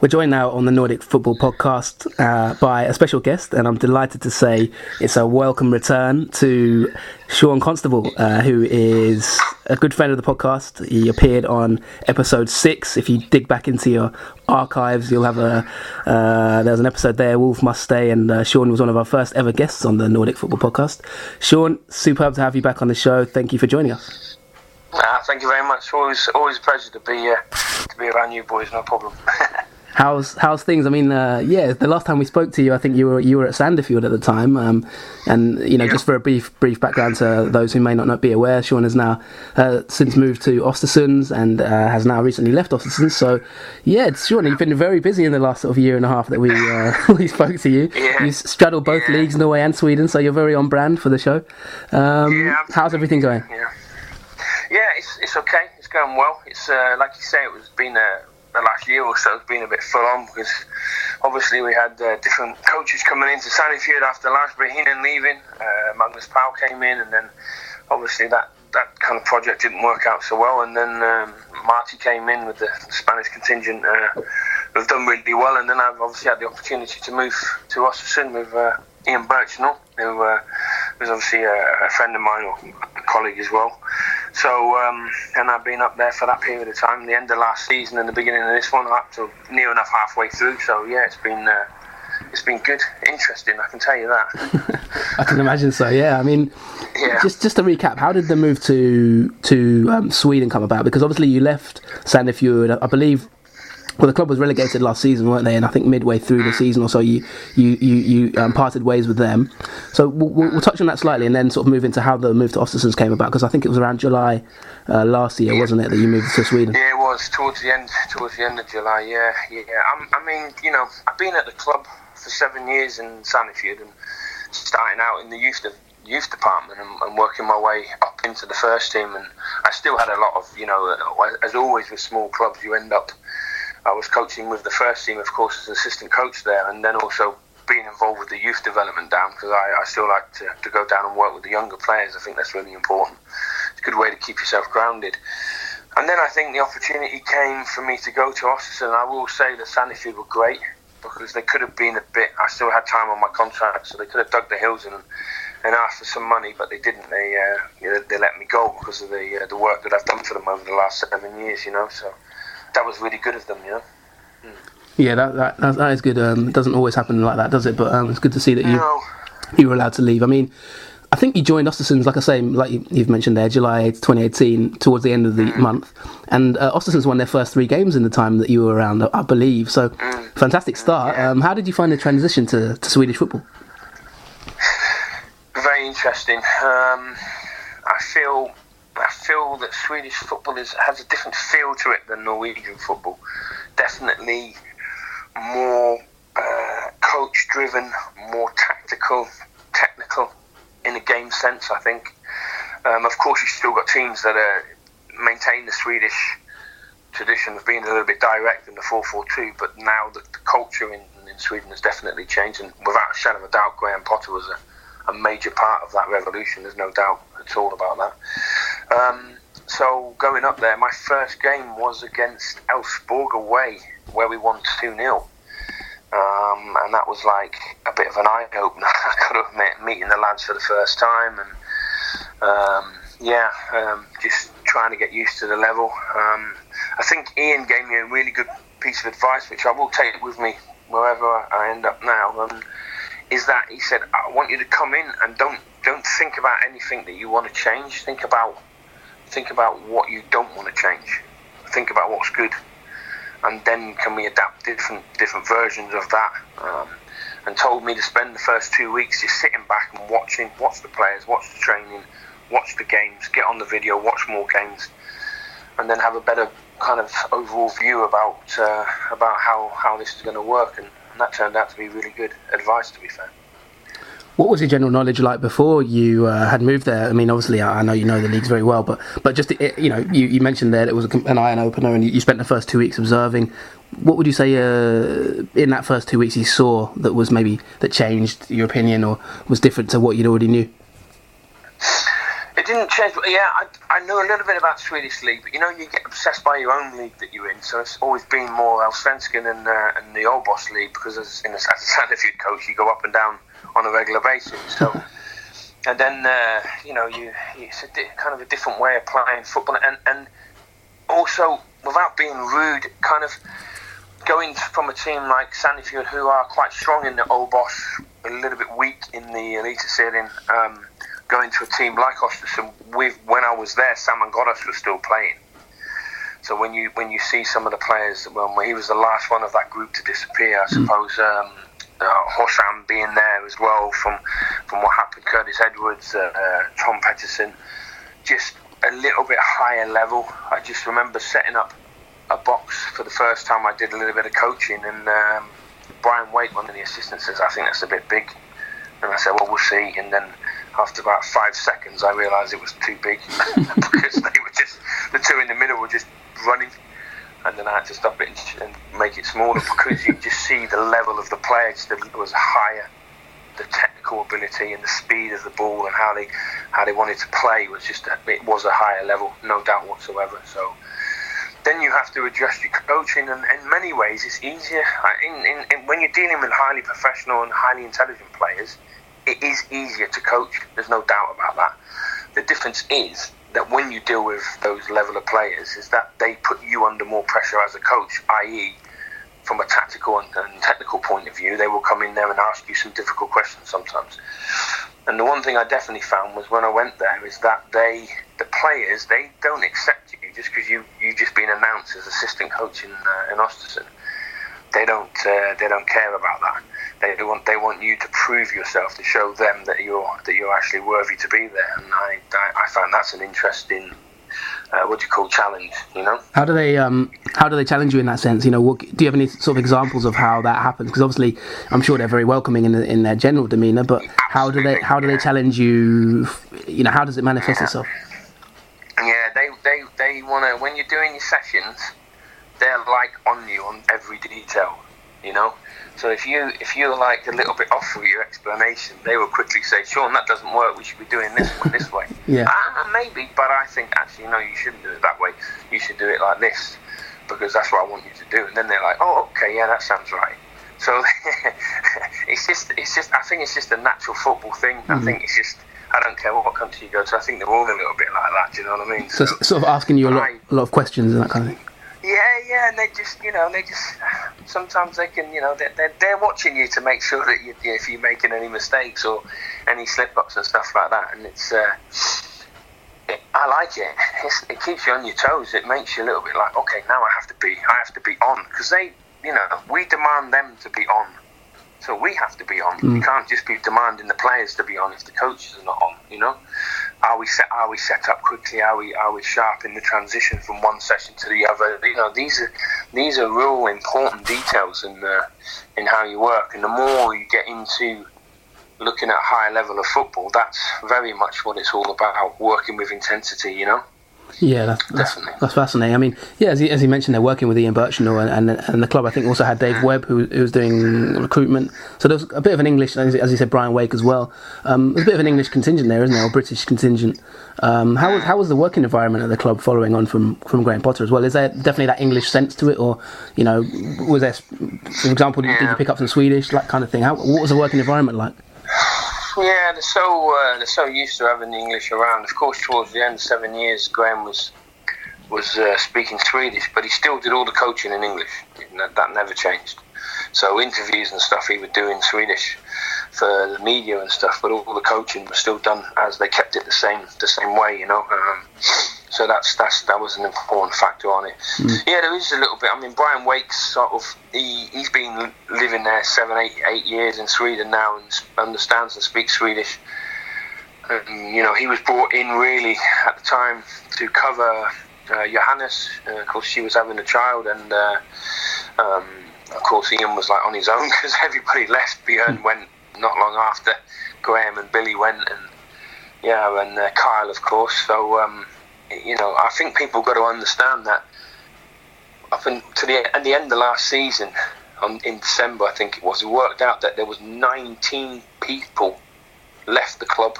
We're joined now on the Nordic Football Podcast by a special guest, and I'm delighted to say it's a welcome return to Shaun Constable, who is a good friend of the podcast. He appeared on episode 6. If you dig back into your archives, you'll have there's an episode there, Wolf Must Stay, and Shaun was one of our first ever guests on the Nordic Football Podcast. Shaun, superb to have you back on the show. Thank you for joining us. Thank you very much. Always a pleasure to be around you boys. No problem. How's things? I mean, the last time we spoke to you, I think you were at Sandefjord at the time, and just for a brief background to those who may not be aware, Shaun has now since moved to Östersunds and has now recently left Östersunds. So, Shaun, you've been very busy in the last sort of year and a half that we spoke to you. Yeah. You straddle both leagues, Norway and Sweden, so you're very on brand for the show. How's everything going? Yeah, it's okay. It's going well. It's like you say, it's been the last year or so has been a bit full on because obviously we had different coaches coming into Sandefjord after Hinen leaving. Magnus Pau came in, and then obviously that kind of project didn't work out so well. And then Marty came in with the Spanish contingent. We've done really well, and then I've obviously had the opportunity to move to Östersund with Ian Birchnell, who was obviously a friend of mine or a colleague as well. So, and I've been up there for that period of time, the end of last season and the beginning of this one, up to near enough halfway through. So, it's been good, interesting, I can tell you that. I can imagine so, yeah. I mean, just to recap, how did the move to Sweden come about? Because obviously you left Sandefjord, I believe. Well, the club was relegated last season, weren't they? And I think midway through the season or so, you parted ways with them. So we'll touch on that slightly, and then sort of move into how the move to Östersunds came about. Because I think it was around July last year, wasn't it, that you moved to Sweden? Yeah, it was towards the end of July. Yeah. I mean, I've been at the club for 7 years in Sandefjord, and starting out in the youth department and working my way up into the first team. And I still had a lot of, as always with small clubs, I was coaching with the first team, of course, as an assistant coach there, and then also being involved with the youth development down, because I still like to go down and work with the younger players. I think that's really important. It's a good way to keep yourself grounded. And then I think the opportunity came for me to go to Östersund, and I will say that Sandefjord were great, because they could have been I still had time on my contract, so they could have dug the heels in and asked for some money, but they didn't. They let me go because of the work that I've done for them over the last 7 years, so that was really good of them, Yeah, that is good. It doesn't always happen like that, does it? But it's good to see that you were allowed to leave. I mean, I think you joined Östersunds, like I say, like you've mentioned there, July 2018, towards the end of the month. And Östersunds won their first 3 games in the time that you were around, I believe. So, fantastic start. How did you find the transition to Swedish football? Very interesting. I feel that Swedish football has a different feel to it than Norwegian football. Definitely more coach-driven, more tactical, technical in a game sense, I think. Of course, you've still got teams that maintain the Swedish tradition of being a little bit direct in the 4-4-2, but now the culture in Sweden has definitely changed, and without a shadow of a doubt, Graham Potter was a major part of that revolution. There's no doubt at all about that. So going up there, my first game was against Elfsborg away, where we won 2-0. And that was like a bit of an eye-opener, I could admit, meeting the lads for the first time, and just trying to get used to the level. I think Ian gave me a really good piece of advice, which I will take with me wherever I end up now, is that he said, I want you to come in and don't think about anything that you want to change. Think about what you don't want to change. Think about what's good, and then can we adapt different versions of that. And told me to spend the first 2 weeks just sitting back and watch the players, watch the training, watch the games, get on the video, watch more games, and then have a better kind of overall view about how this is going to work. And that turned out to be really good advice, to be fair. What was your general knowledge like before you had moved there? I mean, obviously, I know you know the leagues very well, but just you mentioned there that it was an eye opener, and you spent the first 2 weeks observing. What would you say in that first 2 weeks you saw that was maybe that changed your opinion or was different to what you'd already knew? It didn't change, but yeah, I knew a little bit about Swedish league, but you get obsessed by your own league that you're in, so it's always been more Allsvenskan and the Obos league, because as a Sandefjord coach, you go up and down on a regular basis, so... And then, it's kind of a different way of playing football, and also, without being rude, kind of going from a team like Sandefjord, who are quite strong in the Obos, a little bit weak in the Eliteserien, going to a team like Östersund. When I was there, Sam and Goddard was still playing. So when you see some of the players, well, he was the last one of that group to disappear, I suppose. Hossam being there as well from what happened, Curtis Edwards, Tom Pettersson, just a little bit higher level. I just remember setting up a box for the first time I did a little bit of coaching, and Brian Waite, one of the assistants, says, I think that's a bit big. And I said, well, we'll see. And then after about 5 seconds, I realised it was too big because the two in the middle were just running. And then I had to stop it and make it smaller, because you just see the level of the players that was higher. The technical ability and the speed of the ball and how they wanted to play was it was a higher level, no doubt whatsoever. So then you have to adjust your coaching, and in many ways it's easier. When you're dealing with highly professional and highly intelligent players, it is easier to coach. There's no doubt about that. The difference is that when you deal with those level of players, is that they put you under more pressure as a coach, i.e. from a tactical and technical point of view, they will come in there and ask you some difficult questions sometimes. And the one thing I definitely found was when I went there is that the players, they don't accept you just because you've just been announced as assistant coach in Östersund. They don't care about that. They want you to prove yourself, to show them that you're actually worthy to be there. And I found that's an interesting challenge, How do they challenge you in that sense? Do you have any sort of examples of how that happens? Because obviously I'm sure they're very welcoming in their general demeanour, but how do they challenge you? How does it manifest itself? Yeah, they want to, when you're doing your sessions, they're like on you on every detail, So if you're like a little bit off with your explanation, they will quickly say, Shaun, that doesn't work, we should be doing this way. Yeah. Maybe, but I think actually, no, you shouldn't do it that way. You should do it like this, because that's what I want you to do. And then they're like, oh, okay, yeah, that sounds right. So it's just I think it's just a natural football thing. Mm-hmm. I think it's just, I don't care what country you go to, I think they're all a little bit like that, do you know what I mean? So sort of asking you a lot of questions and that kind of thing. Yeah, and they just sometimes they can, they're watching you to make sure that if you're making any mistakes or any slip-ups and stuff like that, and it's, I like it. It keeps you on your toes. It makes you a little bit like, okay, now I have to be on, because they, we demand them to be on, so we have to be on. We can't just be demanding the players to be on if the coaches are not on, Are we set up quickly? Are we sharp in the transition from one session to the other? These are real important details in how you work. And the more you get into looking at a higher level of football, that's very much what it's all about. Working with intensity, Yeah, that's fascinating. I mean, yeah, as you mentioned, they're working with Ian Birchnell, and the club I think also had Dave Webb who was doing recruitment. So there's a bit of an English, as you said, Brian Wake as well. There's a bit of an English contingent there, isn't there, or British contingent? How was the working environment at the club following on from Graham Potter as well? Is there definitely that English sense to it, or was there, for example, did you pick up some Swedish, that kind of thing? What was the working environment like? Yeah, they're so used to having the English around. Of course, towards the end, 7 years, Graham was speaking Swedish, but he still did all the coaching in English. That never changed. So interviews and stuff he would do in Swedish for the media and stuff, but all the coaching was still done as they kept it the same way, So that was an important factor on it. Yeah, there is a little bit. I mean, Brian Wake's he's been living there 8 years in Sweden now and understands and speaks Swedish. He was brought in really at the time to cover Johannes. Of course, she was having a child, and of course Ian was like on his own because everybody left. Björn went not long after. Graham and Billy went, and Kyle, of course. So. I think people got to understand that up to the end of last season, in December, I think it worked out that there was 19 people left the club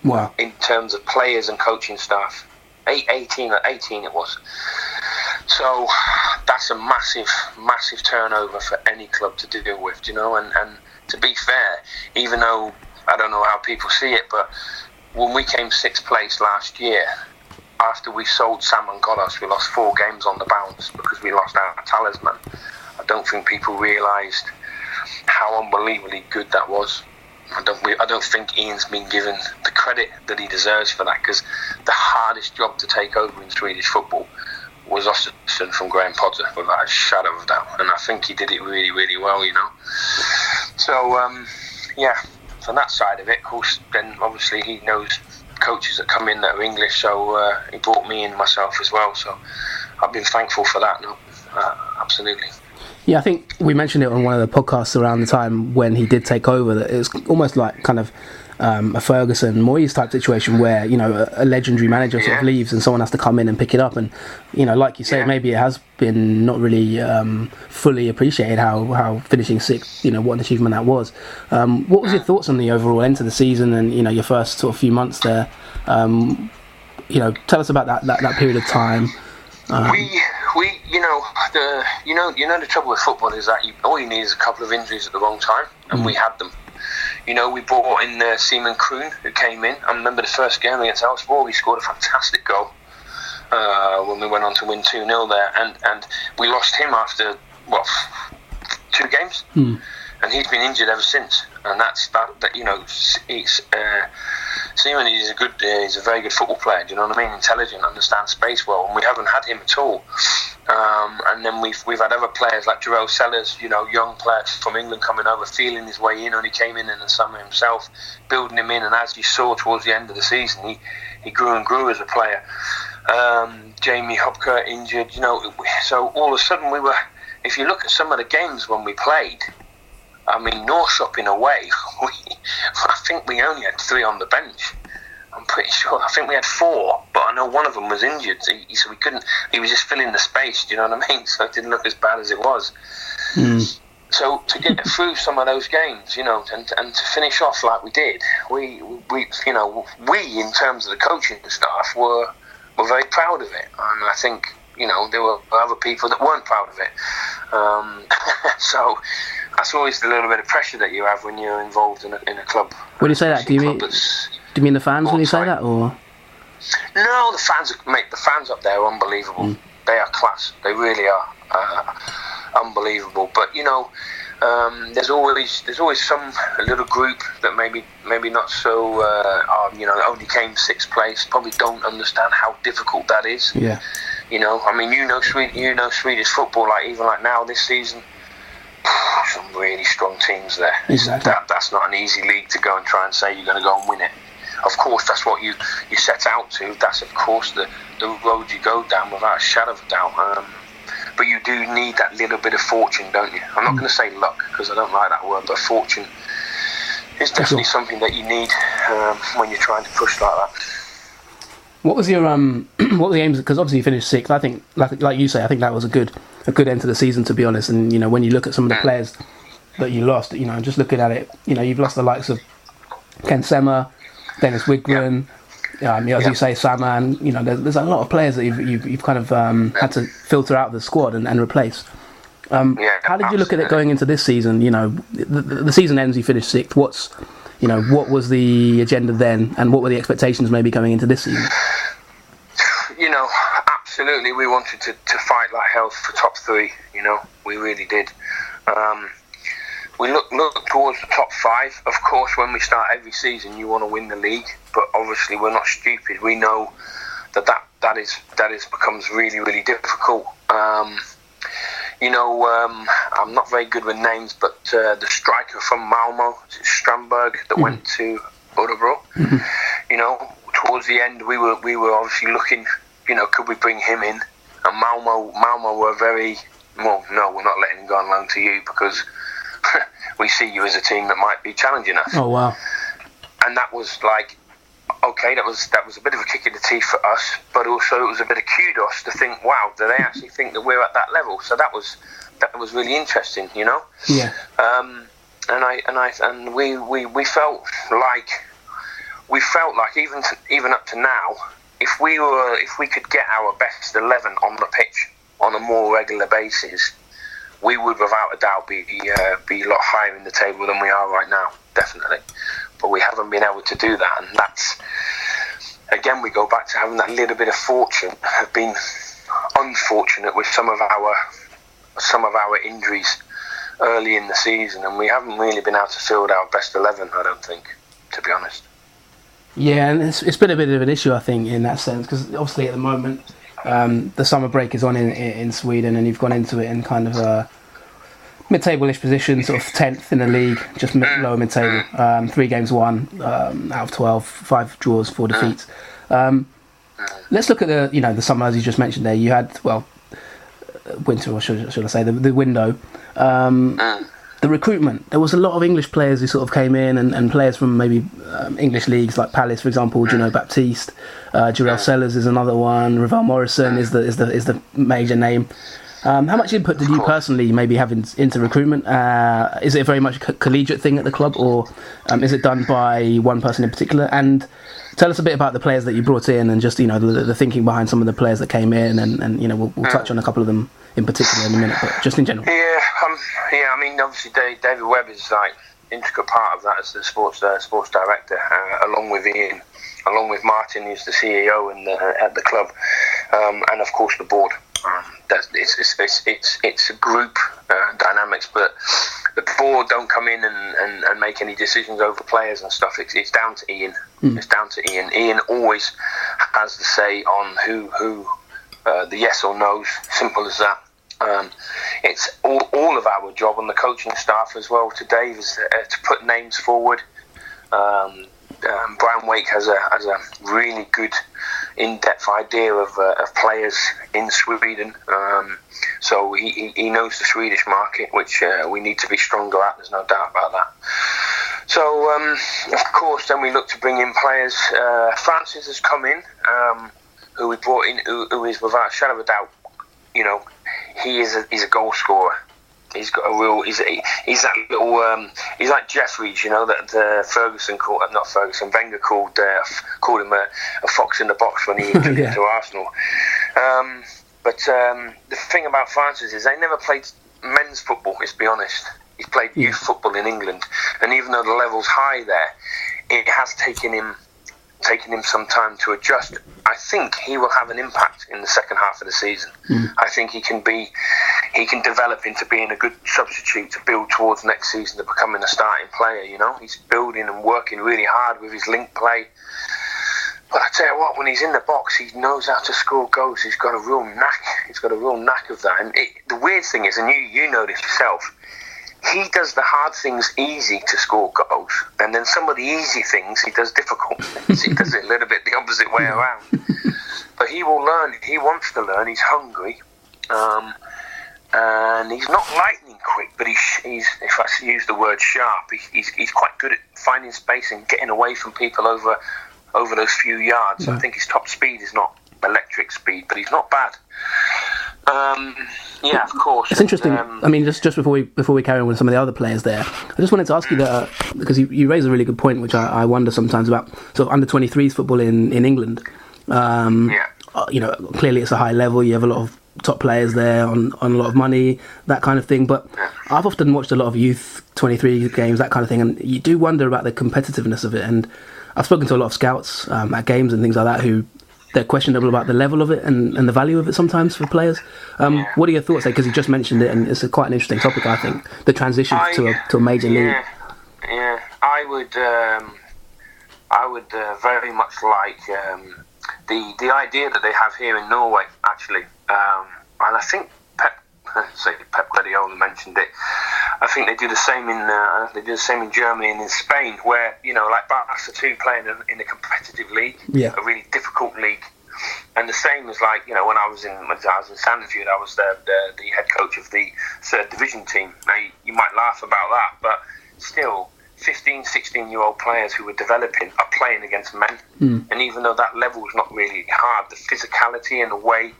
Wow. In terms of players and coaching staff. 18 it was. So that's a massive turnover for any club to deal with, you know. And to be fair, even though I don't know how people see it, but when we came 6th place last year, after we sold Sam and Godos, we lost 4 games on the bounce because we lost our talisman. I don't think people realised how unbelievably good that was. I don't think Ian's been given the credit that he deserves for that, because the hardest job to take over in Swedish football was Östersund from Graham Potter, without a shadow of doubt, and I think he did it really, really well, you know. So from that side of it, of course, then obviously he knows coaches that come in that are English, so he brought me in myself as well, so I've been thankful for that. No, absolutely. Yeah, I think we mentioned it on one of the podcasts around the time when he did take over, that it was almost like kind of a Ferguson Moyes type situation where, you know, a legendary manager sort of leaves and someone has to come in and pick it up, and, you know, like you say, maybe it has been not really fully appreciated how finishing 6th, you know, what an achievement that was. What was your thoughts on the overall end to the season and, you know, your first sort of few months there? You know, tell us about that period of time. The trouble with football is that all you need is a couple of injuries at the wrong time, and we had them. You know, we brought in Simon Kroon, who came in. I remember the first game against Elfsborg, he scored a fantastic goal when we went on to win 2-0 there, and we lost him after 2 games, and he's been injured ever since. And that you know, Simon is he's a very good football player. Do you know what I mean? Intelligent, understands space well, and we haven't had him at all. And then we've had other players like Jarell Sellers, you know, young player from England coming over, feeling his way in, and he came in the summer himself, building him in, and as you saw towards the end of the season, he grew and grew as a player. Jamie Hopker injured, you know, so all of a sudden if you look at some of the games when we played, I mean, Norrköping away, I think we only had 3 on the bench. I'm pretty sure. I think we had 4, but I know one of them was injured, so we couldn't. He was just filling the space. Do you know what I mean? So it didn't look as bad as it was. So to get through some of those games, you know, and to finish off like we did, we in terms of the coaching staff were very proud of it, and I think, you know, there were other people that weren't proud of it. So that's always the little bit of pressure that you have when you're involved in a club. When you say that, do you mean the fans when you say that, or? No, the fans up there are unbelievable. They are class. They really are unbelievable. But, you know, there's always some little group that maybe not so, you know, only came 6th place, probably don't understand how difficult that is. Yeah. You know, I mean, you know Swedish football, like even like now this season, some really strong teams there. Exactly. That's not an easy league to go and try and say you're going to go and win it. Of course, that's what you set out to. That's, of course, the road you go down without a shadow of a doubt. But you do need that little bit of fortune, don't you? I'm not going to say luck, because I don't like that word, but fortune is definitely something that you need when you're trying to push like that. What was your what were the aims? Because obviously you finished 6th. I think, like you say, I think that was a good end to the season, to be honest. And, you know, when you look at some of the players that you lost, you know, just looking at it, you know, you've lost the likes of Ken Semmer, Dennis Wigren, as you say, Saman. You know, there's a lot of players that you've kind of had to filter out of the squad and replace. How did you look at it going into this season? You know, the season ends, you finished 6th. What was the agenda then, and what were the expectations maybe coming into this season? You know, absolutely, we wanted to fight like hell for top 3. You know, we really did. We look towards the top 5. Of course, when we start every season, you want to win the league, but obviously we're not stupid. We know that becomes really, really difficult. You know, I'm not very good with names, but the striker from Malmö, Strandberg, that went to Örebro. You know, towards the end, we were obviously looking. You know, could we bring him in? And Malmö were very well. No, we're not letting him go on loan to you, because we see you as a team that might be challenging us. Oh wow! And that was like, okay, that was a bit of a kick in the teeth for us, but also it was a bit of kudos to think, wow, do they actually think that we're at that level? So that was really interesting, you know. Yeah. And we felt like we felt like even up to now, if we could get our best 11 on the pitch on a more regular basis, we would without a doubt be a lot higher in the table than we are right now, definitely. But we haven't been able to do that, and that's, again, we go back to having that little bit of fortune, have been unfortunate with some of our injuries early in the season, and we haven't really been able to field our best 11, I don't think, to be honest. Yeah, and it's been a bit of an issue, I think, in that sense, because obviously at the moment the summer break is on in Sweden, and you've gone into it in kind of a mid-table-ish position, sort of 10th in the league, just lower mid-table. 3 games won out of 12, 5 draws, 4 defeats. Let's look at the summer, as you just mentioned there. You had, winter, or should I say, the window. The recruitment. There was a lot of English players who sort of came in, and players from maybe English leagues like Palace, for example. Juno Baptiste, Jarell Sellers is another one. Ravel Morrison is the major name. How much input did you personally maybe have into recruitment? Is it a very much collegiate thing at the club, or is it done by one person in particular? And tell us a bit about the players that you brought in, and just the thinking behind some of the players that came in, and we'll touch on a couple of them in particular in a minute, but just in general. Yeah, I mean, obviously David Webb is like integral part of that as the sports director, along with Ian, along with Martin, who's the CEO at the club, and of course the board. It's a group dynamics, but the board don't come in and make any decisions over players and stuff. It's down to Ian. It's down to Ian. Ian always has the say on who the yes or no's. Simple as that. It's all of our job on the coaching staff as well. To Dave is to put names forward. Brian Wake has a really good in-depth idea of players in Sweden, so he knows the Swedish market, which we need to be stronger at. There's no doubt about that. So of course, then we look to bring in players. Francis has come in, who we brought in, who is without a shadow of a doubt, he's a goal scorer. He's got a real. He's that little. He's like Jeffries, that Wenger called him a fox in the box when he took him to Arsenal. But the thing about Francis is they never played men's football. Let's be honest. He's played youth football in England, and even though the level's high there, it has taken him some time to adjust. I think he will have an impact in the second half of the season. I think he can develop into being a good substitute to build towards next season to becoming a starting player. He's building and working really hard with his link play. But I tell you what, when he's in the box, he knows how to score goals. He's got a real knack. He's got a real knack of that. And the weird thing is, and you know this yourself, he does the hard things easy to score goals, and then some of the easy things he does difficult. He does it a little bit the opposite way around. But he will learn. He wants to learn. He's hungry, and he's not lightning quick, but he's if I use the word sharp, he's quite good at finding space and getting away from people over those few yards. Yeah. I think his top speed is not electric speed, but he's not bad. Of course. It's interesting. I mean, just before we carry on with some of the other players there, I just wanted to ask you that because you raise a really good point, which I wonder sometimes about sort of under 23s football in England. Clearly it's a high level. You have a lot of top players there on a lot of money, that kind of thing. But I've often watched a lot of youth 23 games, that kind of thing, and you do wonder about the competitiveness of it. And I've spoken to a lot of scouts at games and things like that who they're questionable about the level of it and the value of it sometimes for players. What are your thoughts there? Because you just mentioned it, and it's quite an interesting topic, I think, the transition to a major league. Yeah, I would very much like the idea that they have here in Norway, actually. And I think Pep Guardiola mentioned it. I think they do the same in Germany and in Spain, where like Barca 2 playing in a competitive league, a really difficult league, and the same as like when I was in Sandefjord, I was the head coach of the 3rd division team. Now you might laugh about that, but still 15, 16-year-old players who were developing are playing against men, and even though that level is not really hard, the physicality and the way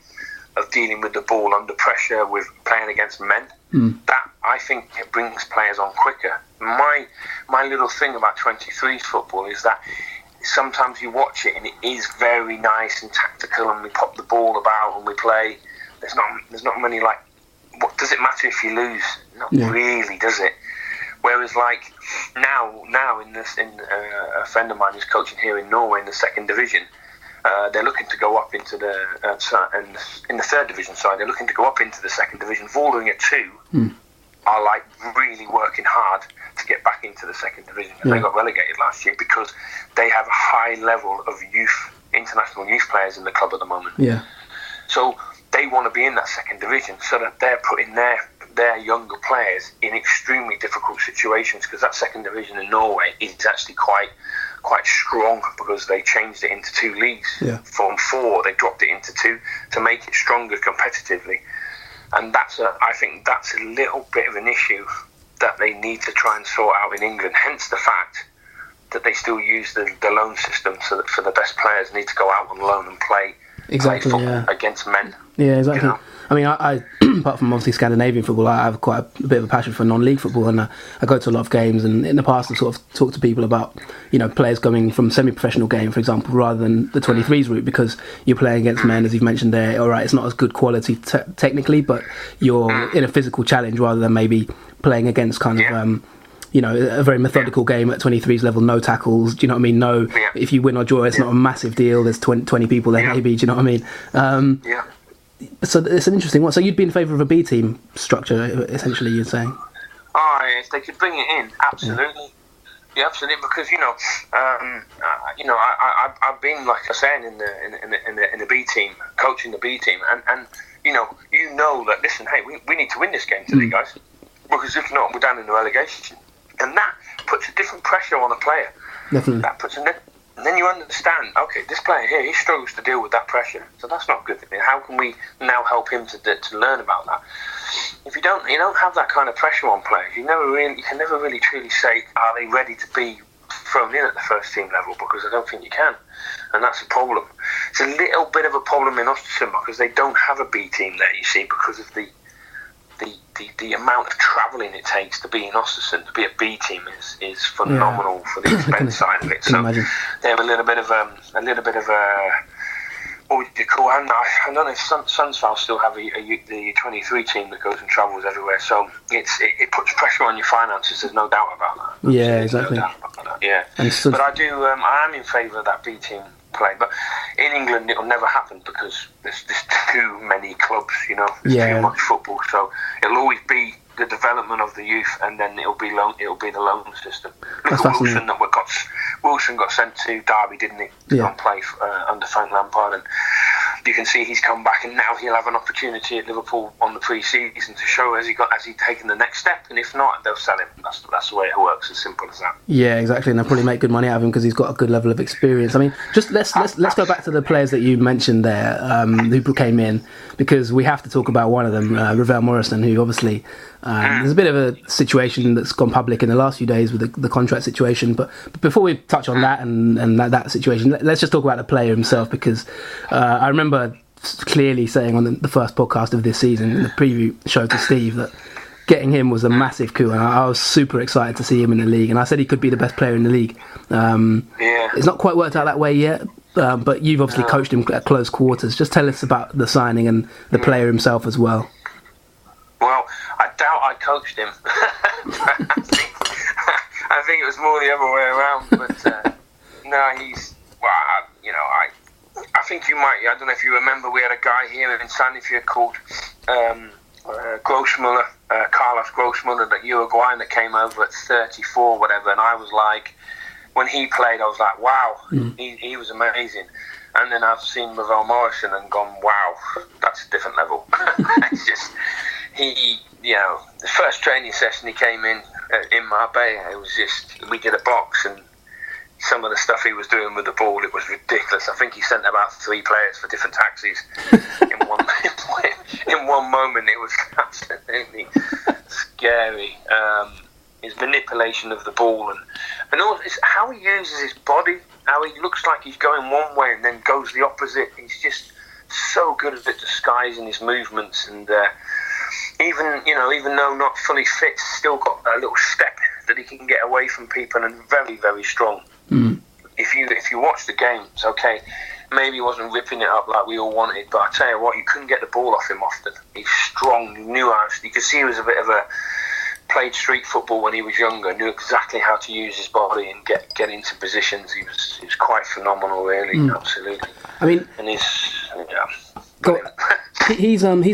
of dealing with the ball under pressure with playing against men, that I think it brings players on quicker. My little thing about 23s football is that sometimes you watch it and it is very nice and tactical, and we pop the ball about and we play. There's not many like. What does it matter if you lose? Not really, does it? Whereas like now a friend of mine who's coaching here in Norway in the second division, they're looking to go up into the in the third division. Sorry, they're looking to go up into the second division. Vålerenga at 2 are like really working hard to get back into the second division. And they got relegated last year because they have a high level of international youth players in the club at the moment. Yeah. So they want to be in that second division, so that they're putting their younger players in extremely difficult situations, because that second division in Norway is actually quite strong, because they changed it into 2 leagues. From 4 they dropped it into 2 to make it stronger competitively. And I think that's a little bit of an issue that they need to try and sort out in England, hence the fact that they still use the loan system, so that for the best players need to go out on loan and play football against men. Yeah, exactly. You know? I mean, I apart from obviously Scandinavian football, I have quite a bit of a passion for non-league football, and I go to a lot of games. And in the past, I've sort of talked to people about, players going from semi-professional game, for example, rather than the 23s route, because you're playing against men, as you've mentioned there. All right, it's not as good quality technically, but you're in a physical challenge rather than maybe playing against kind of. A very methodical game at 23s level, no tackles, do you know what I mean? If you win or draw, it's not a massive deal. There's 20 people there maybe, do you know what I mean? So it's an interesting one. So you'd be in favour of a B team structure, essentially, you're saying? If they could bring it in, absolutely. Yeah, absolutely, because I've been, like I was saying, in the B team, coaching the B team, and you know that, listen, hey, we need to win this game today, guys, because if not, we're down in the relegation. And that puts a different pressure on a player. Definitely. And then you understand, okay, this player here, he struggles to deal with that pressure, so that's not good. How can we now help him to learn about that? If you don't have that kind of pressure on players, you can never really truly say, are they ready to be thrown in at the first team level? Because I don't think you can, and that's a problem. It's a little bit of a problem in Östersund because they don't have a B team there, you see, because of the amount of travelling it takes to be in Östersund. To be a B team is phenomenal for the expense side of it. So they have a little bit of what would you call? I don't know if Sandefjord still have the 23 team that goes and travels everywhere. So it puts pressure on your finances. There's no doubt about that. Yeah, exactly. No doubt about that. Yeah, but I am in favour of that B team play, but in England it'll never happen because there's too many clubs, there's too much football, so it'll always be the development of the youth, and then it'll be the loan system. Look at Wilson got sent to Derby, didn't he, to go and play under Frank Lampard, and you can see he's come back, and now he'll have an opportunity at Liverpool on the pre-season to show has he taken the next step, and if not, they'll sell him. That's the way it works, as simple as that. Yeah, exactly, and they'll probably make good money out of him because he's got a good level of experience. I mean, just let's go back to the players that you mentioned there who came in, because we have to talk about one of them, Ravel Morrison, who obviously there's a bit of a situation that's gone public in the last few days with the contract situation, but before we touch on that and that situation, let's just talk about the player himself, because I remember clearly saying on the first podcast of this season in the preview show to Steve that getting him was a massive coup, and I was super excited to see him in the league, and I said he could be the best player in the league. It's not quite worked out that way yet, but you've obviously coached him at close quarters. Just tell us about the signing and the player himself as well. Well, I doubt I coached him. I think it was more the other way around, but no, he's, well, I think you might, I don't know if you remember, we had a guy here in Sandefjord called Grossmuller, Carlos Grossmuller, that Uruguayan that came over at 34 whatever, and I was like, when he played I was like, wow, he was amazing. And then I've seen Ravel Morrison and gone, wow, that's a different level. It's just, the first training session he came in Marbella, it was just, we did a box, and some of the stuff he was doing with the ball, it was ridiculous. I think he sent about 3 players for different taxis in one moment. It was absolutely scary. His manipulation of the ball and all, it's how he uses his body, how he looks like he's going one way and then goes the opposite. He's just so good at disguising his movements, and even though not fully fit, still got a little step that he can get away from people, and very, very strong. if you watch the games, okay, maybe he wasn't ripping it up like we all wanted, but I tell you what, you couldn't get the ball off him often. He's strong, he knew how. You could see he was a bit of a played street football when he was younger, knew exactly how to use his body and get into positions. He was quite phenomenal, really, absolutely. I mean, and he's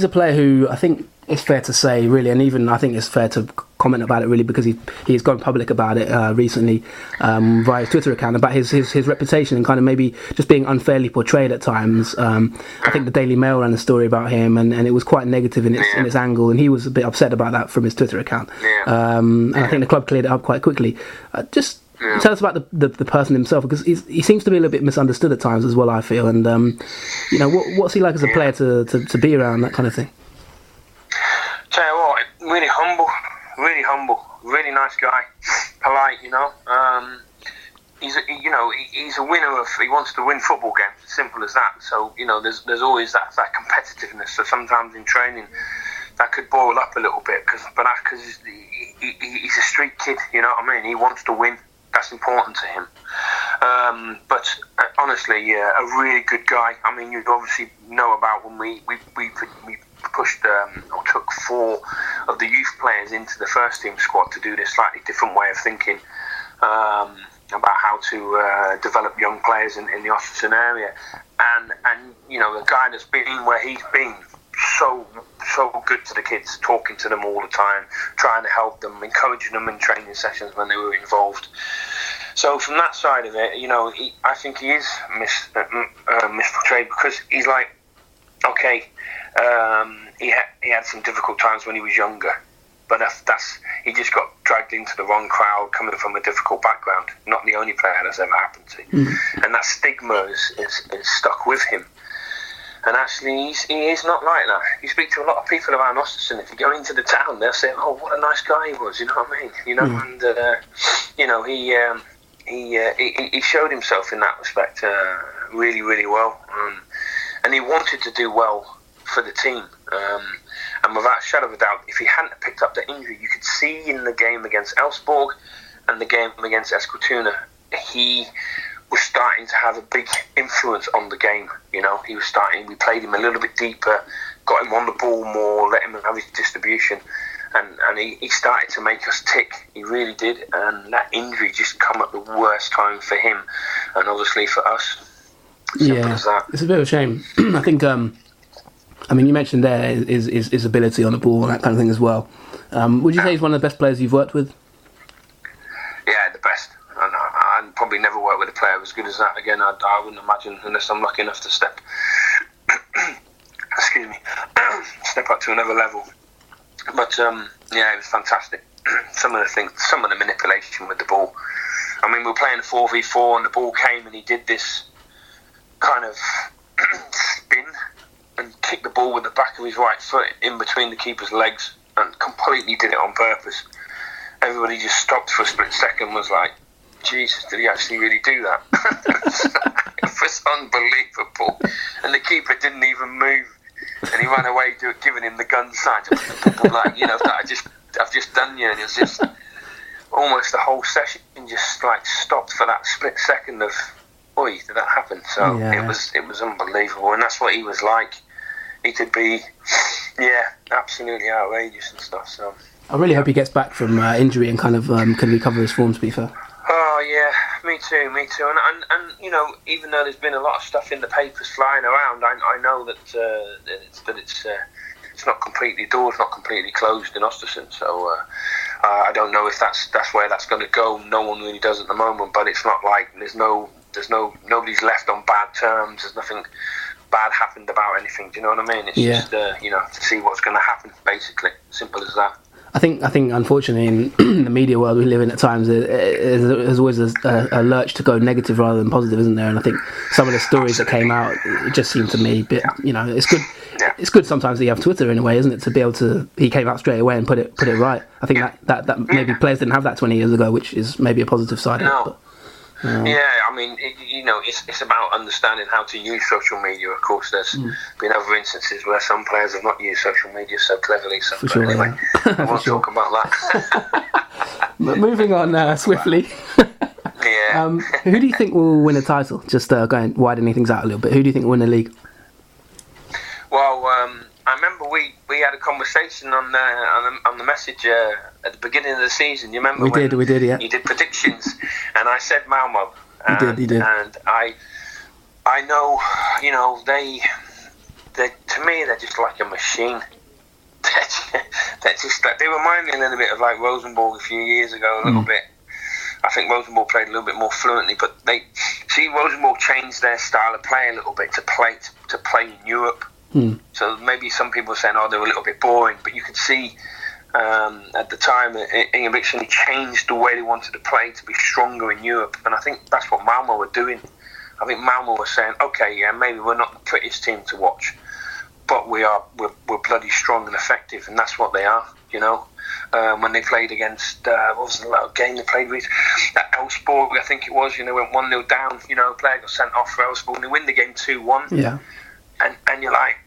a player who I think it's fair to say, really, and even I think it's fair to comment about it, really, because he's gone public about it recently via his Twitter account about his reputation and kind of maybe just being unfairly portrayed at times. I think the Daily Mail ran a story about him, and it was quite negative in its angle, and he was a bit upset about that from his Twitter account. And I think the club cleared it up quite quickly. Tell us about the person himself, because he seems to be a little bit misunderstood at times as well, I feel. And what's he like as a player to be around, that kind of thing? Tell you what, really humble, really nice guy, polite. He's a winner of. He wants to win football games. As simple as that. So there's always that competitiveness. So sometimes in training, that could boil up a little bit because he's a street kid. You know what I mean? He wants to win. That's important to him. But honestly, a really good guy. I mean, you obviously know about when we pushed or took 4 of the youth players into the first team squad to do this slightly different way of thinking about how to develop young players in the Östersund area. And a guy that's been where he's been, so good to the kids, talking to them all the time, trying to help them, encouraging them in training sessions when they were involved. So from that side of it, I think he is misportrayed, because he's like, okay, he had some difficult times when he was younger, but he just got dragged into the wrong crowd, coming from a difficult background. Not the only player that's ever happened to, and that stigma is stuck with him. And actually, he is not like that. You speak to a lot of people around Östersund. If you go into the town, they'll say, "Oh, what a nice guy he was." You know what I mean? And he showed himself in that respect really, really well, and he wanted to do well for the team. And without a shadow of a doubt, if he hadn't picked up the injury, you could see in the game against Elfsborg and the game against Eskilstuna, he was starting to have a big influence on the game. He was starting. We played him a little bit deeper, got him on the ball more, let him have his distribution, and he started to make us tick. He really did. And that injury just come at the worst time for him, and obviously for us. Simple as that. It's a bit of a shame. I think. You mentioned there his ability on the ball and that kind of thing as well. Would you say he's one of the best players you've worked with? Yeah, the best. I probably never worked with a player as good as that again. I wouldn't imagine, unless I'm lucky enough to step up to another level. But it was fantastic. Some of the manipulation with the ball. I mean, we were playing a 4v4 and the ball came and he did this kind of spin and kicked the ball with the back of his right foot in between the keeper's legs, and completely did it on purpose. Everybody just stopped for a split second, was like, Jesus, did he actually really do that? It was unbelievable. And the keeper didn't even move, and he ran away giving him the gun sign, like, I've just done you. And it was just almost the whole session just like stopped for that split second of, oi, did that happen? So it was unbelievable, and that's what he was like. He could be, absolutely outrageous and stuff. So I really hope he gets back from injury and kind of can recover his form, to be fair. Oh yeah, me too. And even though there's been a lot of stuff in the papers flying around, I know that it's not completely, doors not completely closed in Östersund. So I don't know if that's where that's going to go. No one really does at the moment, but it's not like nobody's left on bad terms. There's nothing bad happened about anything. Do you know what I mean? It's just to see what's going to happen. Basically, simple as that. I think unfortunately in the media world we live in at times, there's always a lurch to go negative rather than positive, isn't there? And I think some of the stories that came out, it just seemed to me, it's good. Yeah. It's good sometimes that you have Twitter in a way, isn't it? To be able to, he came out straight away and put it right. I think that maybe players didn't have that 20 years ago, which is maybe a positive side of it. But, I mean, it's about understanding how to use social media. Of course, there's been other instances where some players have not used social media so cleverly. So, anyway, I won't talk about that. But moving on swiftly. Who do you think will win a title? Just going widening things out a little bit. Who do you think will win the league? Well, I remember we had a conversation on the message at the beginning of the season. You remember we did, yeah. You did predictions, and I said Malmo. You did. And I know, they to me they're just like a machine. They remind me a little bit of like Rosenborg a few years ago, a little bit. I think Rosenborg played a little bit more fluently, but Rosenborg changed their style of play a little bit to play in Europe. So maybe some people are saying, they were a little bit boring, but you could see at the time Ingebrigtsen changed the way they wanted to play to be stronger in Europe, and I think that's what Malmo were doing. I think Malmo were saying, okay, yeah, maybe we're not the prettiest team to watch, but we're bloody strong and effective, and that's what they are, when they played against what was the game they played with Elfsborg, I think it was, went 1-0 down, player got sent off for Elfsborg and they win the game 2-1. Yeah. And you're like,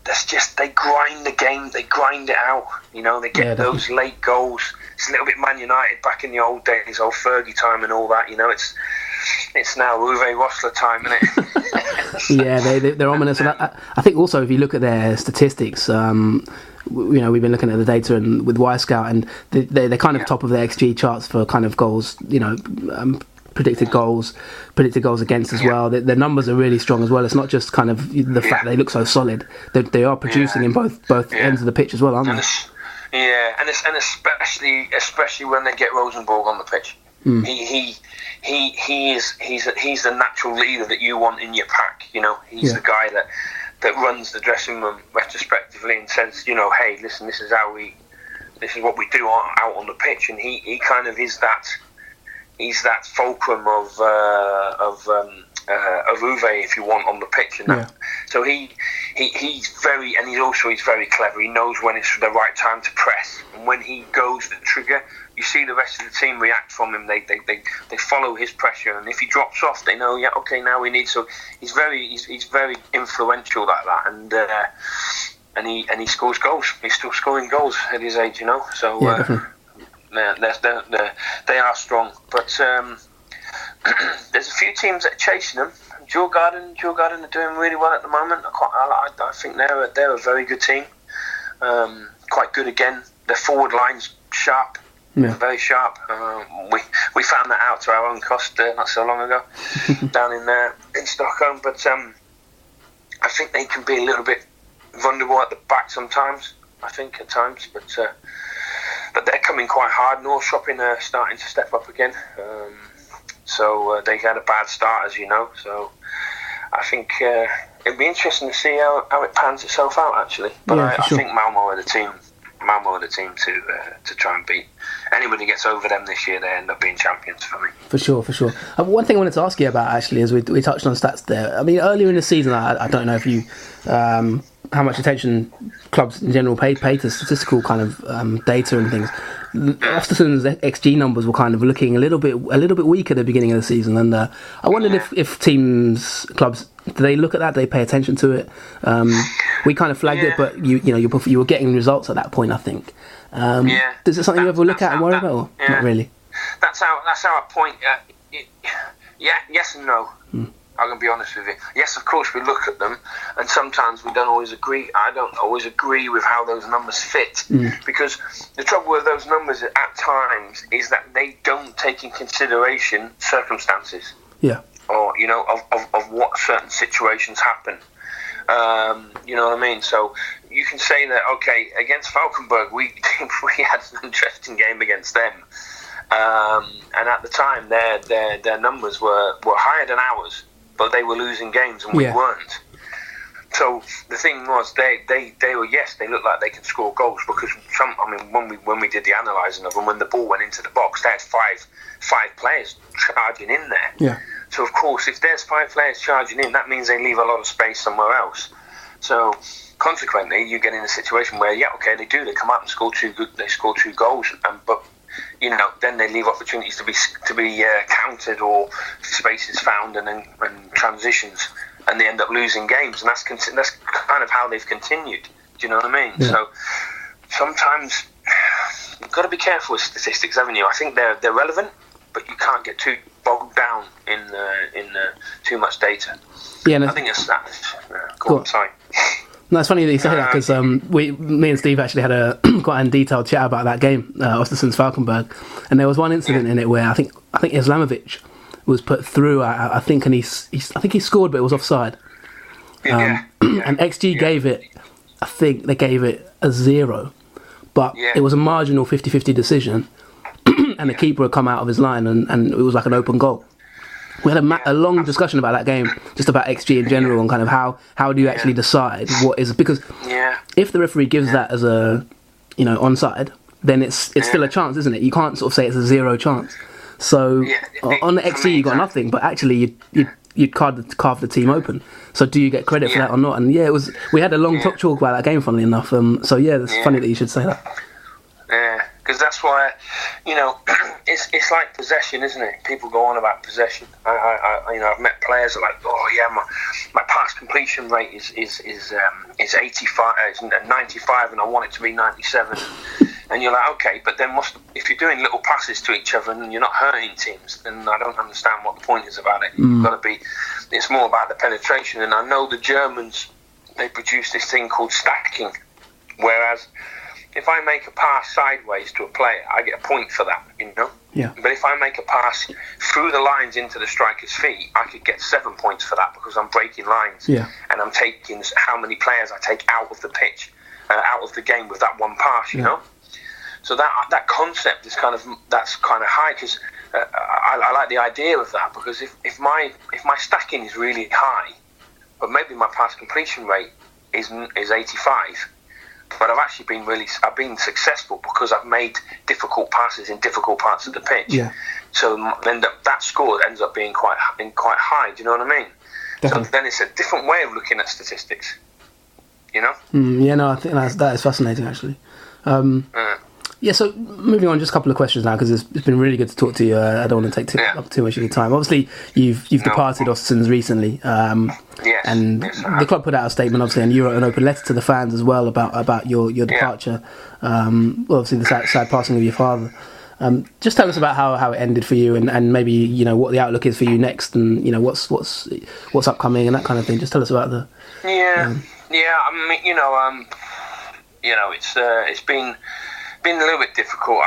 that's just, they grind the game, they grind it out, they get those late goals. It's a little bit Man United back in the old days, old Fergie time and all that, it's now Uwe Rosler time, isn't it? Yeah, they're ominous. And I think also if you look at their statistics, we've been looking at the data and with Y-Scout, and they're kind of top of their XG charts for kind of goals, predicted goals against as well. Their numbers are really strong as well. It's not just kind of the fact they look so solid. They are producing in both ends of the pitch as well, aren't they? And especially when they get Rosenborg on the pitch. He's the natural leader that you want in your pack. He's the guy that runs the dressing room retrospectively and says, hey, listen, this is what we do out on the pitch, and he kind of is that. He's that fulcrum of Uwe, if you want, on the pitch, and that. So he's very clever. He knows when it's the right time to press, and when he goes the trigger, you see the rest of the team react from him. They follow his pressure, and if he drops off, they know, now we need. So he's very influential like that, and he scores goals. He's still scoring goals at his age, So. Definitely. They are strong, but there's a few teams that are chasing them. Djurgården are doing really well at the moment. I think they're a very good team. Quite good again. Their forward line's sharp, very sharp. We found that out to our own cost not so long ago down in Stockholm. But I think they can be a little bit vulnerable at the back sometimes. I think at times, but they're coming quite hard. North Shopping are starting to step up again. So they had a bad start, as you know. So I think it'd be interesting to see how it pans itself out, actually. But I think Malmo are the team to try and beat. Anybody gets over them this year, they end up being champions for me. For sure. One thing I wanted to ask you about, actually, is we touched on stats there. I mean, earlier in the season, I don't know if you... how much attention clubs in general pay to statistical kind of data and things. Östersunds XG numbers were kind of looking a little bit weak at the beginning of the season, and I wondered if clubs, do they look at that? Do they pay attention to it? We kind of flagged it, but you were getting results at that point, I think. Is it something you ever look at and worry about? Or not really. That's our point. Yes and no. I'm going to be honest with you. Yes, of course, we look at them, and sometimes we don't always agree. I don't always agree with how those numbers fit, because the trouble with those numbers at times is that they don't take in consideration circumstances. Yeah. Or, of what certain situations happen. You know what I mean? So you can say that, okay, against Falkenberg, we had an interesting game against them. And at the time, their numbers were higher than ours, but they were losing games and we weren't. So the thing was, they looked like they could score goals, because when we did the analysing of them, when the ball went into the box, they had five players charging in there. Yeah. So of course, if there's 5 players charging in, that means they leave a lot of space somewhere else. So consequently, you get in a situation where they come out and score 2 goals, but then they leave opportunities to be countered, or spaces found and transitions, and they end up losing games, and that's kind of how they've continued. Do you know what I mean? Yeah. So sometimes you've got to be careful with statistics, haven't you? I think they're relevant, but you can't get too bogged down in too much data. Yeah, no, I think it's that. Go on, sorry. No, it's funny that you say that, because me and Steve actually had a quite a detailed chat about that game, Östersunds Falkenberg, and there was one incident in it where I think Islamovic was put through. I think, and I think he scored, but it was offside. And XG gave it. I think they gave it a 0, but it was a marginal 50-50 decision, and the keeper had come out of his line, and it was like an open goal. We had a long discussion about that game, just about XG in general, and kind of how do you actually decide what is, because if the referee gives that as a onside, then it's still a chance, isn't it? You can't sort of say it's a 0 chance. So on the XG you got nothing, but actually you'd carve the team open. So do you get credit for that or not? And we had a long talk about that game, funnily enough. So it's funny that you should say that. Yeah, because that's why, it's like possession, isn't it? People go on about possession. I've met players that are like, my pass completion rate is 85, 95, and I want it to be 97. And you're like, okay, but then if you're doing little passes to each other and you're not hurting teams, then I don't understand what the point is about it. You've got to be. It's more about the penetration. And I know the Germans, they produce this thing called stacking, whereas if I make a pass sideways to a player, I get a point for that, Yeah. But if I make a pass through the lines into the striker's feet, I could get 7 points for that, because I'm breaking lines. Yeah. And I'm taking how many players I take out of the pitch, out of the game with that one pass, you know? So that concept is kind of high, because I like the idea of that, because if my stacking is really high, but maybe my pass completion rate is 85, but I've been successful because I've made difficult passes in difficult parts of the pitch. Yeah. So then that score ends up being quite high. Do you know what I mean? Definitely. So then it's a different way of looking at statistics. I think that is fascinating, actually. So moving on, just a couple of questions now, because it's been really good to talk to you. I don't want to take up too much of your time. Obviously, you've departed Östersunds recently, and the club put out a statement, obviously, and you wrote an open letter to the fans as well about your departure. Obviously, the sad passing of your father. Just tell us about how it ended for you, and maybe what the outlook is for you next, and what's upcoming and that kind of thing. Just tell us about the. It's been a little bit difficult.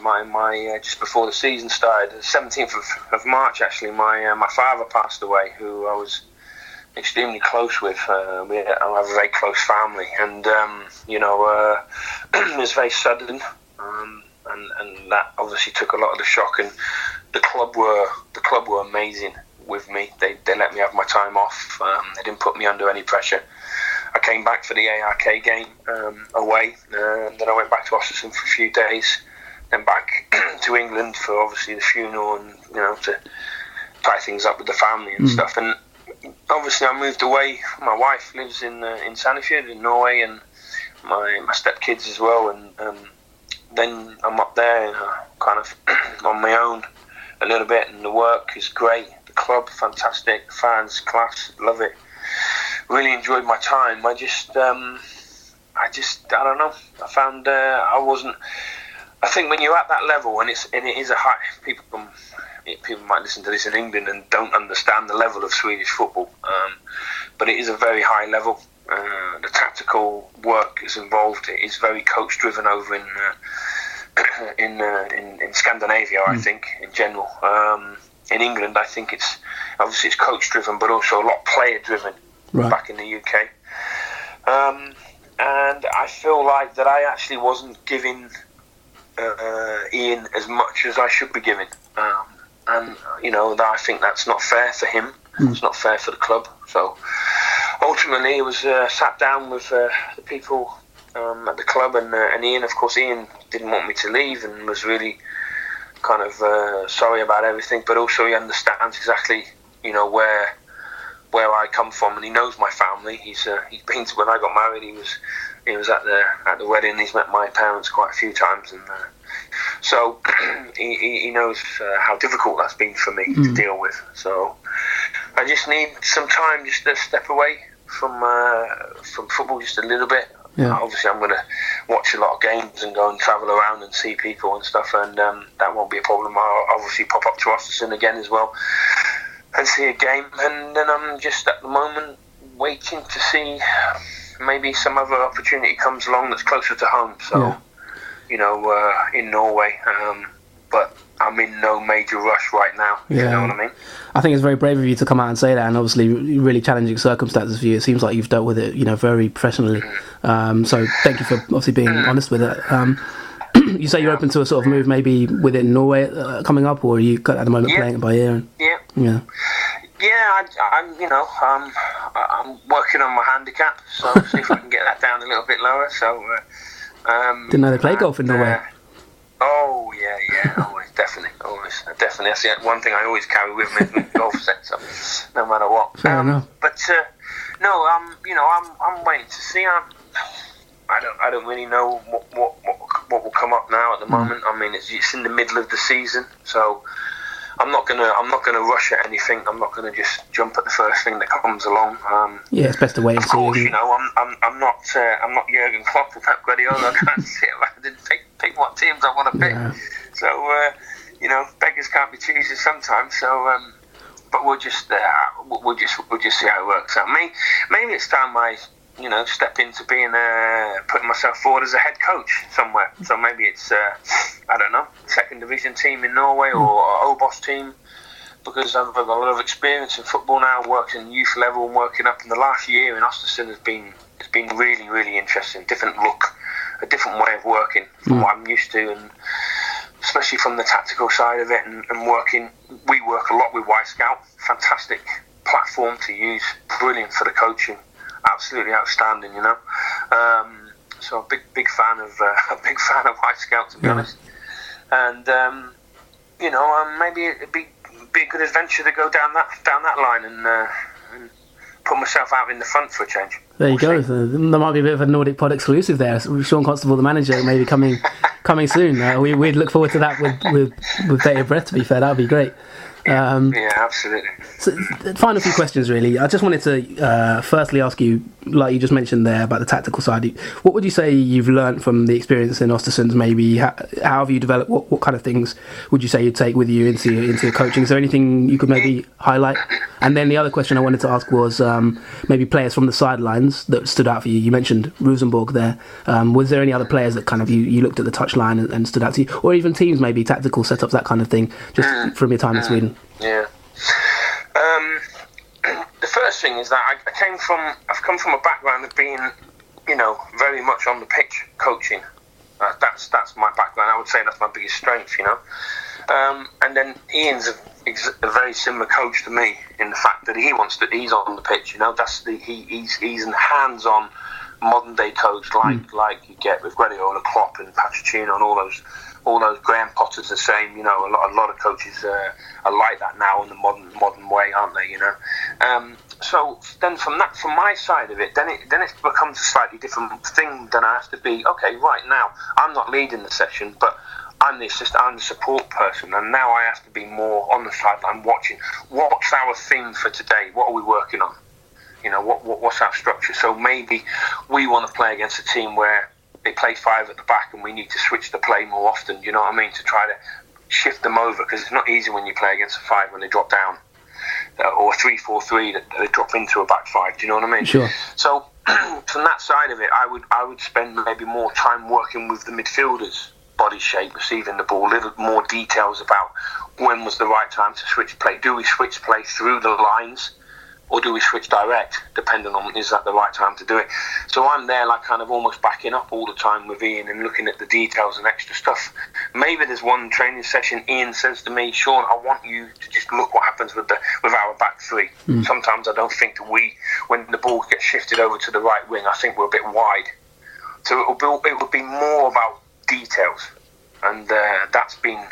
My just before the season started, the 17th of March, actually, my father passed away, who I was extremely close with. I have a very close family, and it was very sudden, and that obviously took a lot of the shock. And the club were amazing with me. They let me have my time off. They didn't put me under any pressure. I came back for the ARK game away, then I went back to Östersund for a few days, then back to England for obviously the funeral, and to tie things up with the family and stuff. And obviously I moved away. My wife lives in Sandefjord in Norway, and my stepkids as well. And then I'm up there, kind of on my own a little bit, and the work is great. The club, fantastic. Fans, class, love it. Really enjoyed my time. I don't know. I found I wasn't. I think when you're at that level, and it is a high. People might listen to this in England and don't understand the level of Swedish football, but it is a very high level. The tactical work is involved. It is very coach driven over in Scandinavia. I think in general. In England, I think it's coach driven, but also a lot player driven. Right. Back in the UK, and I feel like that I actually wasn't giving Ian as much as I should be giving, and that I think that's not fair for him. It's not fair for the club. So ultimately, it was sat down with the people at the club, and Ian. Of course, Ian didn't want me to leave and was really kind of sorry about everything, but also he understands exactly where I come from, and he knows my family. He's been to, when I got married, he was at the wedding. He's met my parents quite a few times, and so he knows how difficult that's been for me to deal with. So I just need some time just to step away from football just a little bit, Obviously, I'm going to watch a lot of games and go and travel around and see people and stuff, and that won't be a problem. I'll obviously pop up to Östersund again as well and see a game, and then I'm just at the moment waiting to see maybe some other opportunity comes along that's closer to home. So, in Norway, but I'm in no major rush right now. You know what I mean? I think it's very brave of you to come out and say that, and obviously really challenging circumstances for you. It seems like you've dealt with it, very professionally. So thank you for obviously being honest with it. You say you're open to a sort of move maybe within Norway coming up, or are you at the moment playing it by ear? I'm working on my handicap, so see if I can get that down a little bit lower. So didn't know they play golf in Norway. Oh yeah, always, definitely. That's the one thing I always carry with me, is my golf set, so no matter what. Fair enough. But I'm waiting to see. I don't really know what will come up now at the moment. I mean, it's in the middle of the season, so I'm not gonna rush at anything. I'm not gonna just jump at the first thing that comes along. It's best to wait and see. Of course, I'm not Jurgen Klopp or Pep Guardiola. I can't sit around and pick what teams I want to pick. Yeah. So beggars can't be choosers sometimes. So, but we'll just see how it works out. Maybe it's time I step into being putting myself forward as a head coach somewhere. So maybe it's I don't know, second division team in Norway or Obos team, because I've got a lot of experience in football now, working youth level and working up. In the last year in Östersund has been really, really interesting. Different look, a different way of working from what I'm used to, and especially from the tactical side of it, and working. We work a lot with Y Scout, fantastic platform to use, brilliant for the coaching. Absolutely outstanding, So a big fan of Y Scout, to be honest. And maybe it'd be a good adventure to go down that line and put myself out in the front for a change. There you go. So there might be a bit of a Nordic Pod exclusive there. Shaun Constable, the manager, maybe coming soon. We'd look forward to that with bated breath. To be fair, that would be great. Absolutely. So, final few questions, really. I just wanted to firstly ask you, like you just mentioned there about the tactical side. What would you say you've learned from the experience in Östersund? Maybe how have you developed? What kind of things would you say you'd take with you into your coaching? Is there anything you could maybe highlight? And then the other question I wanted to ask was maybe players from the sidelines that stood out for you. You mentioned Rosenborg there. Was there any other players that kind of you looked at the touchline and stood out to you, or even teams, maybe tactical setups, that kind of thing, just from your time in Sweden? Yeah. The first thing is that I've come from a background of being, very much on the pitch coaching. That's my background. I would say that's my biggest strength, And then Ian's a very similar coach to me in the fact that he's on the pitch. He's a hands-on modern day coach like you get with Guardiola, Klopp, and Pochettino, and all those Graham Potter's the same. A lot of coaches are like that now in the modern way, aren't they? So then from my side of it, then it becomes a slightly different thing. Then I have to be okay. Right now, I'm not leading the session, but I'm the support person, and now I have to be more on the sideline watching. What's our theme for today? What are we working on? What's our structure? So maybe we want to play against a team where they play 5 at the back, and we need to switch the play more often. You know what I mean? To try to shift them over, because it's not easy when you play against a 5 when they drop down, or 3-4-3 that they drop into a back 5. Do you know what I mean? Sure. So from that side of it, I would spend maybe more time working with the midfielders. Body shape, receiving the ball, little more details about when was the right time to switch play. Do we switch play through the lines, or do we switch direct, depending on is that the right time to do it? So I'm there like kind of almost backing up all the time with Ian and looking at the details and extra stuff. Maybe there's one training session Ian says to me, Shaun, I want you to just look what happens with our back 3. Sometimes I don't think that when the ball gets shifted over to the right wing, I think we're a bit wide. So it will be more about details, and that's been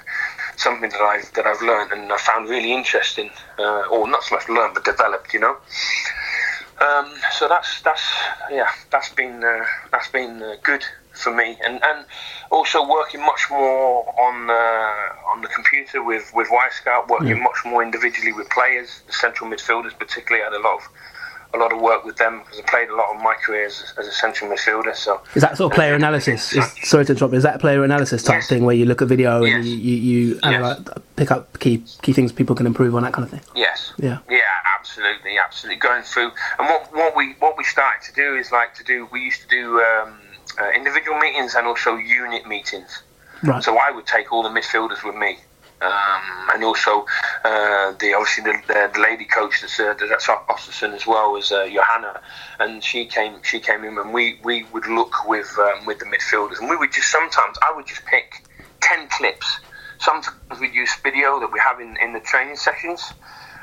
something that I've learned and I found really interesting, or not so much learned but developed, So that's been good for me, and also working much more on the computer with Y Scout, working much more individually with players, the central midfielders particularly. I had a a lot of work with them because I played a lot of my career as a central midfielder. So is that sort of player analysis? Sorry to interrupt. Is that a player analysis type thing where you look at video and you pick up key things people can improve on, that kind of thing? Yes. Yeah. Yeah. Absolutely. Going through, and what we started to do is we used to do individual meetings and also unit meetings. Right. So I would take all the midfielders with me. And also, the lady coach that's at Östersund as well was Johanna, and she came in, and we would look with the midfielders, and I would just pick 10 clips. Sometimes we'd use video that we have in the training sessions,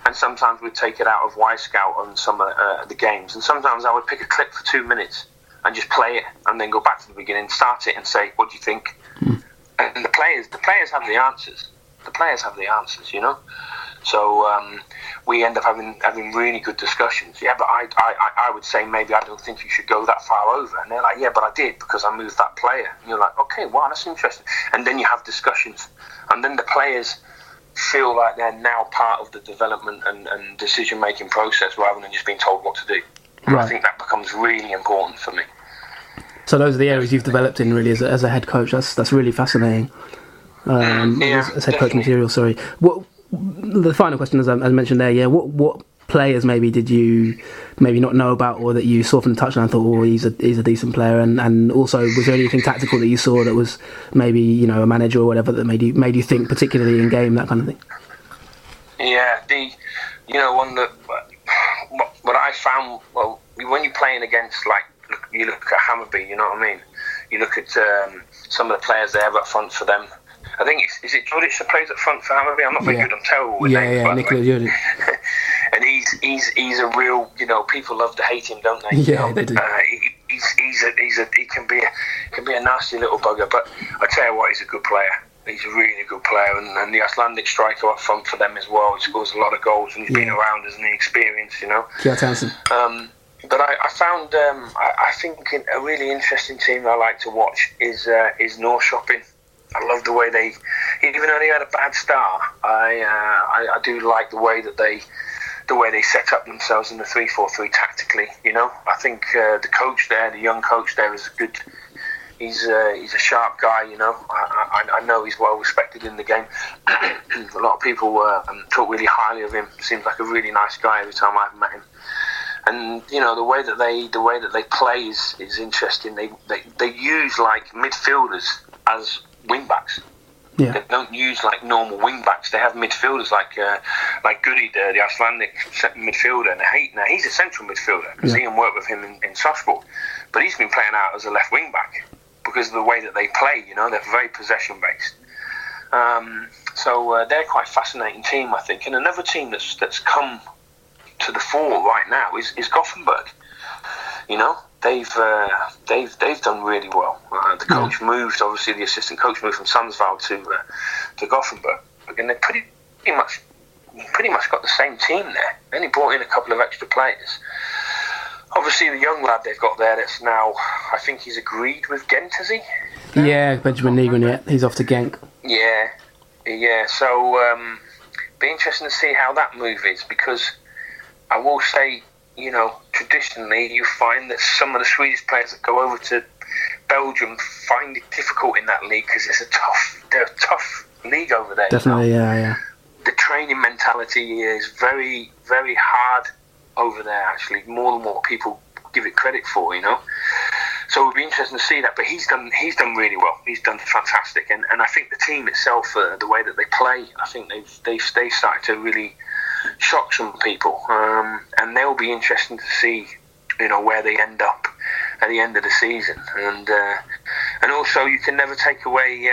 and sometimes we'd take it out of Y Scout on some of the games, and sometimes I would pick a clip for 2 minutes and just play it, and then go back to the beginning, start it, and say, "What do you think?" And the players have the answers. The players have the answers, you know. So we end up having really good discussions. Yeah, but I would say maybe I don't think you should go that far over. And they're like, yeah, but I did because I moved that player. And you're like, okay, wow, that's interesting. And then you have discussions. And then the players feel like they're now part of the development and decision-making process rather than just being told what to do. And I think that becomes really important for me. So those are the areas you've developed in really as a head coach. That's really fascinating. As head coach material. Sorry. What the final question, as I mentioned there? Yeah. What players maybe did you maybe not know about, or that you saw from the touchline and thought, oh, he's a decent player? And also, was there anything tactical that you saw that was maybe a manager or whatever that made you think particularly in game, that kind of thing? Yeah. One that what I found, well, when you're playing against, you look at Hammarby, you know what I mean? You look at some of the players they have up front for them. I think is it Jordic that plays up front for Hammarby? I'm not very good. I'm terrible with names. Yeah, Nikola Jordic. And he's a real. People love to hate him, don't they? Yeah, they do. He can be a nasty little bugger, but I tell you what, he's a good player. He's a really good player, and the Icelandic striker up front for them as well. He scores a lot of goals, and he's been around as an experience, Kjell Townsend. But I found I think a really interesting team I like to watch is Norrköping. I love the way they, even though they had a bad start, I do like the way they set up themselves in the 3-4-3 tactically. I think the coach there, the young coach there, is good. He's a sharp guy. I know he's well respected in the game. A lot of people talk really highly of him. Seems like a really nice guy every time I've met him. And the way that they play is interesting. They use midfielders as wing backs. Yeah. They don't use normal wing backs. They have midfielders like Guri, the Icelandic midfielder. Now he's a central midfielder because Ian worked with him in Sandefjord, but he's been playing out as a left wing back because of the way that they play. They're very possession based. So they're quite a fascinating team, I think. And another team that's come to the fore right now is Gothenburg. They've done really well. The coach moved, obviously the assistant coach moved from Sandefjord to Gothenburg, and they pretty much got the same team there. They only brought in a couple of extra players. Obviously the young lad they've got there that's now, I think he's agreed with Ghent, has he? Yeah, Benjamin Nygren, he's off to Genk. Yeah. So be interesting to see how that move is, because I will say, traditionally you find that some of the Swedish players that go over to Belgium find it difficult in that league because they're a tough league over there. Definitely, yeah. The training mentality is very, very hard over there, actually, more than what people give it credit for, So it would be interesting to see that. But he's done really well. He's done fantastic, and I think the team itself, the way that they play, I think they've started to really shock some people, and they'll be interesting to see, where they end up at the end of the season, and also you can never take away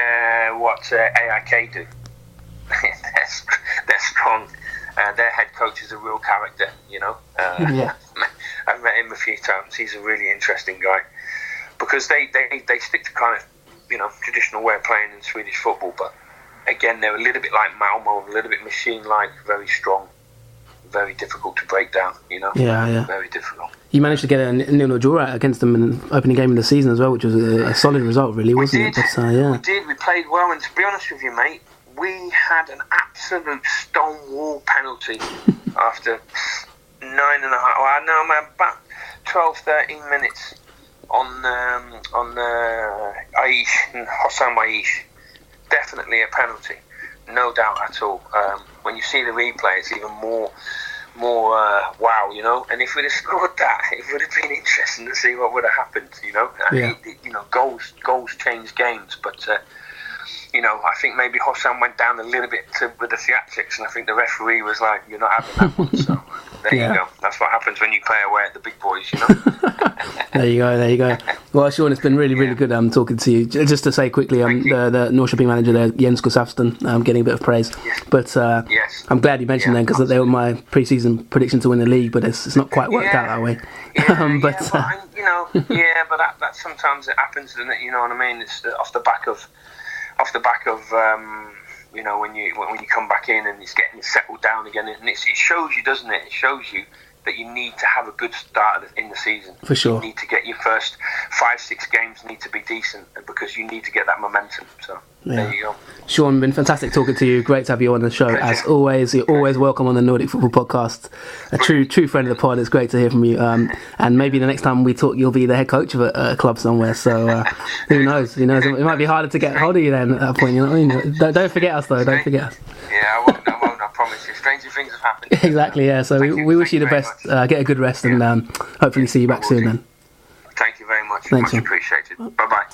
what AIK do. They're strong. Their head coach is a real character, I've met him a few times. He's a really interesting guy because they stick to kind of traditional way of playing in Swedish football, but again they're a little bit like Malmo, a little bit machine-like, very strong. Very difficult to break down, Yeah. Very difficult. You managed to get a 0-0 draw out against them in the opening game of the season as well, which was a solid result, really, wasn't it? But, We did. We played well, and to be honest with you, mate, we had an absolute stonewall penalty after 9.5. Well, no, I'm about 12, 13 minutes on Aish and Hossam Aish. Definitely a penalty, no doubt at all. When you see the replay, it's even more wow, you know. And if we'd have scored that, it would have been interesting to see what would have happened, you know. Yeah. Goals change games, but you know, I think maybe Hossam went down a little bit with the theatrics, and I think the referee was like, "You're not having that one." So there you go. That's what happens when you play away at the big boys, you know. There you go. Well, Shaun, it's been really good talking to you. Just to say quickly, the Norrköping manager there, Jens Gustafsson, I'm getting a bit of praise. Yes. But I'm glad you mentioned them, because they were my pre-season prediction to win the league, but it's not quite worked out that way. But that sometimes it happens, doesn't it? You know what I mean? It's off the back of you know, when you come back in and it's getting settled down again, and it shows you, doesn't it? It shows you that you need to have a good start in the season. For sure. You need to get your first 5-6 games need to be decent, because you need to get that momentum. So there you go. Shaun, been fantastic talking to you. Great to have you on the show. Pleasure. As always, you're always welcome on the Nordic Football Podcast. A true friend of the pod. It's great to hear from you. And maybe the next time we talk, you'll be the head coach of a club somewhere. So who knows? It might be harder to get hold of you then at that point. You know what I mean? Don't forget us though. Don't forget us. Yeah, I won't. I promise you. Stranger things have happened. Exactly. Yeah. So we wish you the best. Get a good rest, and hopefully see you back soon. Then. Thank you very much. Thanks, much appreciated. Bye bye.